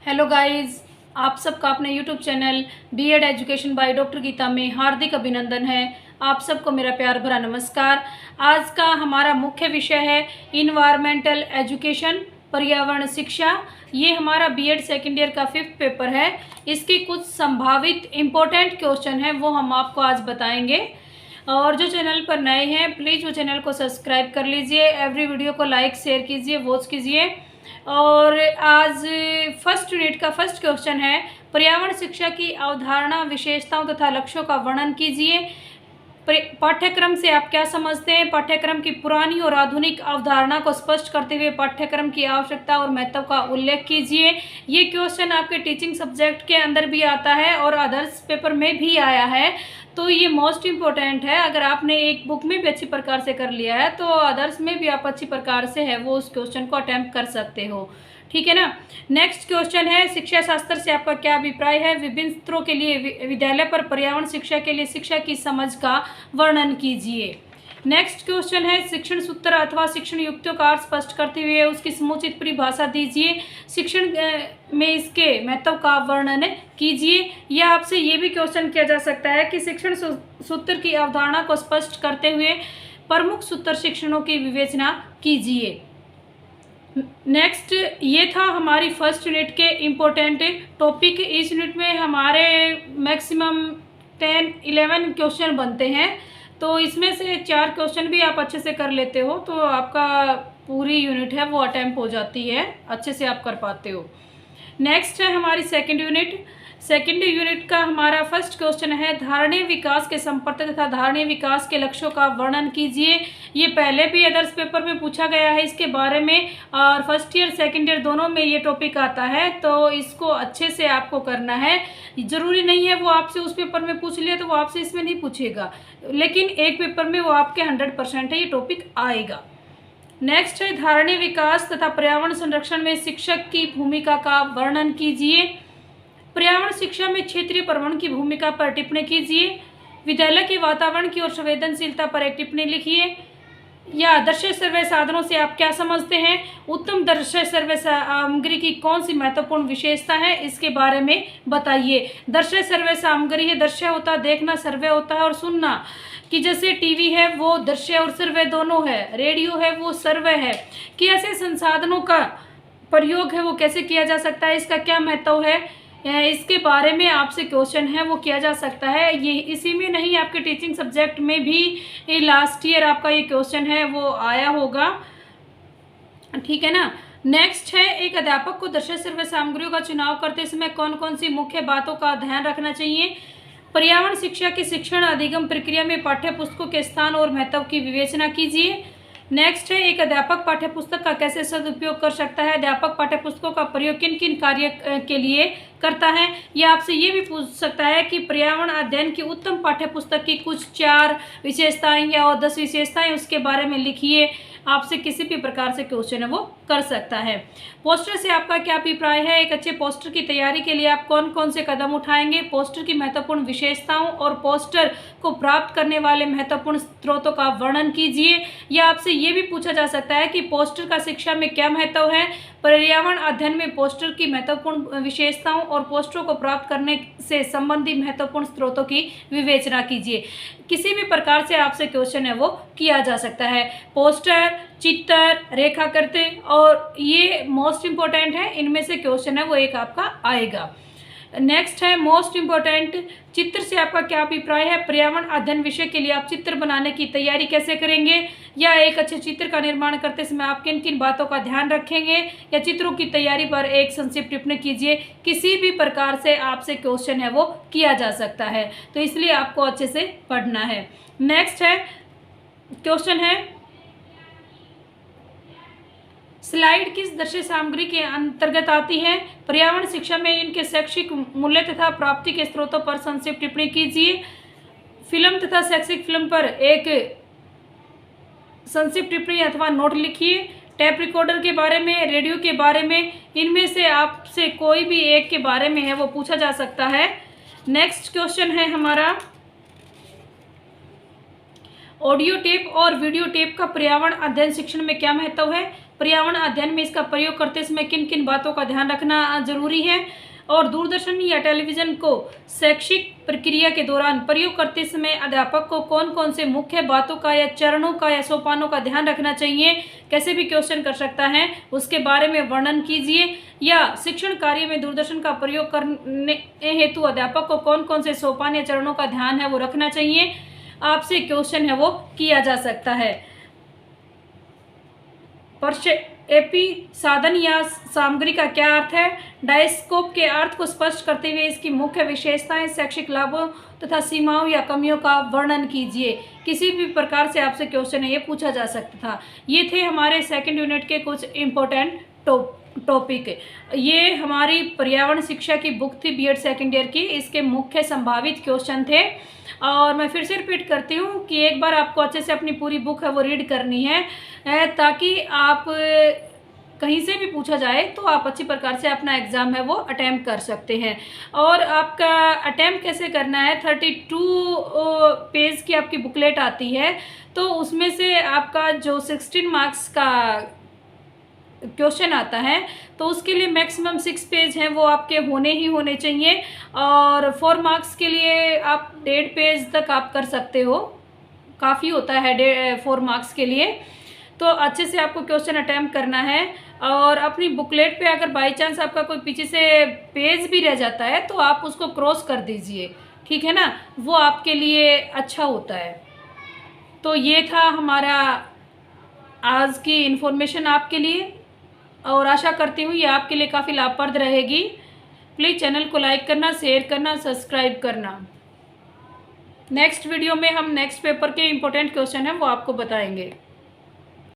Hello guys, आप सबका अपने YouTube channel BEd education by doctor Geeta में हार्दिक अभिनंदन है। आप सबको मेरा प्यार भरा नमस्कार। आज का हमारा मुख्य विषय है इन्वायरमेंटल एजुकेशन, पर्यावरण शिक्षा। ये हमारा बीएड सेकेंड ईयर का 5th पेपर है। इसके कुछ संभावित इम्पोर्टेंट क्वेश्चन हैं, वो हम आपको आज बताएंगे। और जो चैनल पर नए हैं प्लीज़ वो चैनल को सब्सक्राइब कर लीजिए, एवरी वीडियो को लाइक शेयर कीजिए, वॉच कीजिए। और आज फर्स्ट यूनिट का फर्स्ट क्वेश्चन है, पर्यावरण शिक्षा की अवधारणा, विशेषताओं तथा लक्ष्यों का वर्णन कीजिए। पाठ्यक्रम से आप क्या समझते हैं? पाठ्यक्रम की पुरानी और आधुनिक अवधारणा को स्पष्ट करते हुए पाठ्यक्रम की आवश्यकता और महत्व का उल्लेख कीजिए। ये क्वेश्चन आपके टीचिंग सब्जेक्ट के अंदर भी आता है और अदर्स पेपर में भी आया है, तो ये मोस्ट इम्पोर्टेंट है। अगर आपने एक बुक में भी अच्छी प्रकार से कर लिया है तो अदर्स में भी आप अच्छी प्रकार से है वो उस क्वेश्चन को अटेम्प्ट कर सकते हो, ठीक है ना। नेक्स्ट क्वेश्चन है, शिक्षा शास्त्र से आपका क्या अभिप्राय है? विभिन्न स्तरों के लिए विद्यालय पर पर्यावरण शिक्षा के लिए शिक्षा की समझ का वर्णन कीजिए। नेक्स्ट क्वेश्चन है, शिक्षण सूत्र अथवा शिक्षण युक्तियों का अर्थ स्पष्ट करते हुए उसकी समुचित परिभाषा दीजिए। शिक्षण में इसके महत्व का वर्णन कीजिए। या आपसे ये भी क्वेश्चन किया जा सकता है कि शिक्षण सूत्र की अवधारणा को स्पष्ट करते हुए प्रमुख सूत्र शिक्षणों की विवेचना कीजिए। नेक्स्ट, ये था हमारी फर्स्ट यूनिट के इम्पोर्टेंट टॉपिक। इस यूनिट में हमारे मैक्सिमम 10-11 क्वेश्चन बनते हैं, तो इसमें से 4 क्वेश्चन भी आप अच्छे से कर लेते हो तो आपका पूरी यूनिट है वो अटेम्प्ट हो जाती है, अच्छे से आप कर पाते हो। नेक्स्ट है हमारी सेकंड यूनिट। सेकंड यूनिट का हमारा फर्स्ट क्वेश्चन है, धारणीय विकास के संपर्क तथा धारणीय विकास के लक्ष्यों का वर्णन कीजिए। ये पहले भी अदर्स पेपर में पूछा गया है इसके बारे में, और फर्स्ट ईयर सेकंड ईयर दोनों में ये टॉपिक आता है, तो इसको अच्छे से आपको करना है। ज़रूरी नहीं है वो आपसे उस पेपर में पूछ लिया तो वो आपसे इसमें नहीं पूछेगा, लेकिन एक पेपर में वो आपके 100% है ये टॉपिक आएगा। नेक्स्ट है, धारणीय विकास तथा पर्यावरण संरक्षण में शिक्षक की भूमिका का वर्णन कीजिए। पर्यावरण शिक्षा में क्षेत्रीय पर्यावरण की भूमिका पर टिप्पणी कीजिए। विद्यालय के वातावरण की ओर संवेदनशीलता पर एक टिप्पणी लिखिए। या दृश्य सर्वे साधनों से आप क्या समझते हैं? उत्तम दृश्य सर्वे सामग्री की कौन सी महत्वपूर्ण विशेषता है, इसके बारे में बताइए। दृश्य सर्वे सामग्री है, दृश्य होता है देखना, सर्वे होता है और सुनना, कि जैसे टीवी है वो दृश्य और सर्वे दोनों है, रेडियो है वो सर्वे है, कि ऐसे संसाधनों का प्रयोग है वो कैसे किया जा सकता है, इसका क्या महत्व है, इसके बारे में आपसे क्वेश्चन है वो किया जा सकता है। ये इसी में नहीं, आपके टीचिंग सब्जेक्ट में भी लास्ट ईयर आपका ये क्वेश्चन है वो आया होगा, ठीक है ना। नेक्स्ट है, एक अध्यापक को दृश्य सर्वे सामग्रियों का चुनाव करते समय कौन कौन सी मुख्य बातों का ध्यान रखना चाहिए? पर्यावरण शिक्षा की शिक्षण अधिगम प्रक्रिया में पाठ्य पुस्तकों के स्थान और महत्व की विवेचना कीजिए। नेक्स्ट है, एक अध्यापक पाठ्यपुस्तक का कैसे सदुपयोग कर सकता है? अध्यापक पाठ्यपुस्तकों का प्रयोग किन किन कार्य के लिए करता है? या आपसे ये भी पूछ सकता है कि पर्यावरण अध्ययन की उत्तम पाठ्यपुस्तक की कुछ 4 विशेषताएं या और 10 विशेषताएं उसके बारे में लिखिए। आपसे किसी भी प्रकार से क्वेश्चन है वो कर सकता है। पोस्टर से आपका क्या अभिप्राय है? एक अच्छे पोस्टर की तैयारी के लिए आप कौन कौन से कदम उठाएंगे? पोस्टर की महत्वपूर्ण विशेषताओं और पोस्टर को प्राप्त करने वाले महत्वपूर्ण स्रोतों का वर्णन कीजिए। या आपसे ये भी पूछा जा सकता है कि पोस्टर का शिक्षा में क्या महत्व है? पर्यावरण अध्ययन में पोस्टर की महत्वपूर्ण विशेषताओं और पोस्टरों को प्राप्त करने से संबंधित महत्वपूर्ण स्रोतों की विवेचना कीजिए। किसी भी प्रकार से आपसे क्वेश्चन है वो किया जा सकता है। पोस्टर, चित्र, रेखाकृति, और ये मोस्ट इम्पोर्टेंट है, इनमें से क्वेश्चन है वो एक आपका आएगा। नेक्स्ट है, मोस्ट इम्पोर्टेंट, चित्र से आपका क्या अभिप्राय है? पर्यावरण अध्ययन विषय के लिए आप चित्र बनाने की तैयारी कैसे करेंगे? या एक अच्छे चित्र का निर्माण करते समय आप किन किन बातों का ध्यान रखेंगे? या चित्रों की तैयारी पर एक संक्षिप्त टिप्पणी कीजिए। किसी भी प्रकार से आपसे क्वेश्चन है वो किया जा सकता है, तो इसलिए आपको अच्छे से पढ़ना है। नेक्स्ट है, क्वेश्चन है, स्लाइड किस दृश्य सामग्री के अंतर्गत आती है? पर्यावरण शिक्षा में इनके शैक्षिक मूल्य तथा प्राप्ति के स्रोतों पर संक्षिप्त टिप्पणी कीजिए। फिल्म तथा शैक्षिक फिल्म पर एक संक्षिप्त टिप्पणी अथवा नोट लिखिए। टेप रिकॉर्डर के बारे में, रेडियो के बारे में, इनमें से आपसे कोई भी एक के बारे में है वो पूछा जा सकता है। नेक्स्ट क्वेश्चन है हमारा, ऑडियो टेप और वीडियो टेप का पर्यावरण अध्ययन शिक्षण में क्या महत्व है? पर्यावरण अध्ययन में इसका प्रयोग करते समय किन किन बातों का ध्यान रखना जरूरी है, और दूरदर्शन या टेलीविज़न को शैक्षिक प्रक्रिया के दौरान प्रयोग करते समय अध्यापक को कौन कौन से मुख्य बातों का या चरणों का या सोपानों का ध्यान रखना चाहिए, कैसे भी क्वेश्चन कर सकता है, उसके बारे में वर्णन कीजिए। या शिक्षण कार्य में दूरदर्शन का प्रयोग करने हेतु अध्यापक को कौन कौन से सोपान या चरणों का ध्यान है वो रखना चाहिए, आपसे क्वेश्चन है वो किया जा सकता है। एपी साधन या सामग्री का क्या अर्थ है? डायस्कोप के अर्थ को स्पष्ट करते हुए इसकी मुख्य विशेषताएं, शैक्षिक लाभों तथा सीमाओं या कमियों का वर्णन कीजिए। किसी भी प्रकार से आपसे क्वेश्चन है ये पूछा जा सकता था। ये थे हमारे सेकंड यूनिट के कुछ इम्पोर्टेंट टॉपिक। ये हमारी पर्यावरण शिक्षा की बुक थी बीएड सेकेंड ईयर की, इसके मुख्य संभावित क्वेश्चन थे। और मैं फिर से रिपीट करती हूँ कि एक बार आपको अच्छे से अपनी पूरी बुक है वो रीड करनी है, ताकि आप कहीं से भी पूछा जाए तो आप अच्छी प्रकार से अपना एग्ज़ाम है वो अटैम्प्ट कर सकते हैं। और आपका अटैम्प्ट कैसे करना है, 32 पेज की आपकी बुकलेट आती है, तो उसमें से आपका जो 16 मार्क्स का क्वेश्चन आता है तो उसके लिए मैक्सिमम 6 पेज हैं वो आपके होने ही होने चाहिए। और 4 मार्क्स के लिए आप 1.5 पेज तक आप कर सकते हो, काफ़ी होता है 4 मार्क्स के लिए। तो अच्छे से आपको क्वेश्चन अटैम्प्ट करना है। और अपनी बुकलेट पे अगर बाई चांस आपका कोई पीछे से पेज भी रह जाता है तो आप उसको क्रॉस कर दीजिए, ठीक है ना, वो आपके लिए अच्छा होता है। तो ये था हमारा आज की इन्फॉर्मेशन आपके लिए, और आशा करती हूँ ये आपके लिए काफ़ी लाभप्रद रहेगी। प्लीज़ चैनल को लाइक करना, शेयर करना, सब्सक्राइब करना। नेक्स्ट वीडियो में हम नेक्स्ट पेपर के इम्पोर्टेंट क्वेश्चन हैं वो आपको बताएंगे।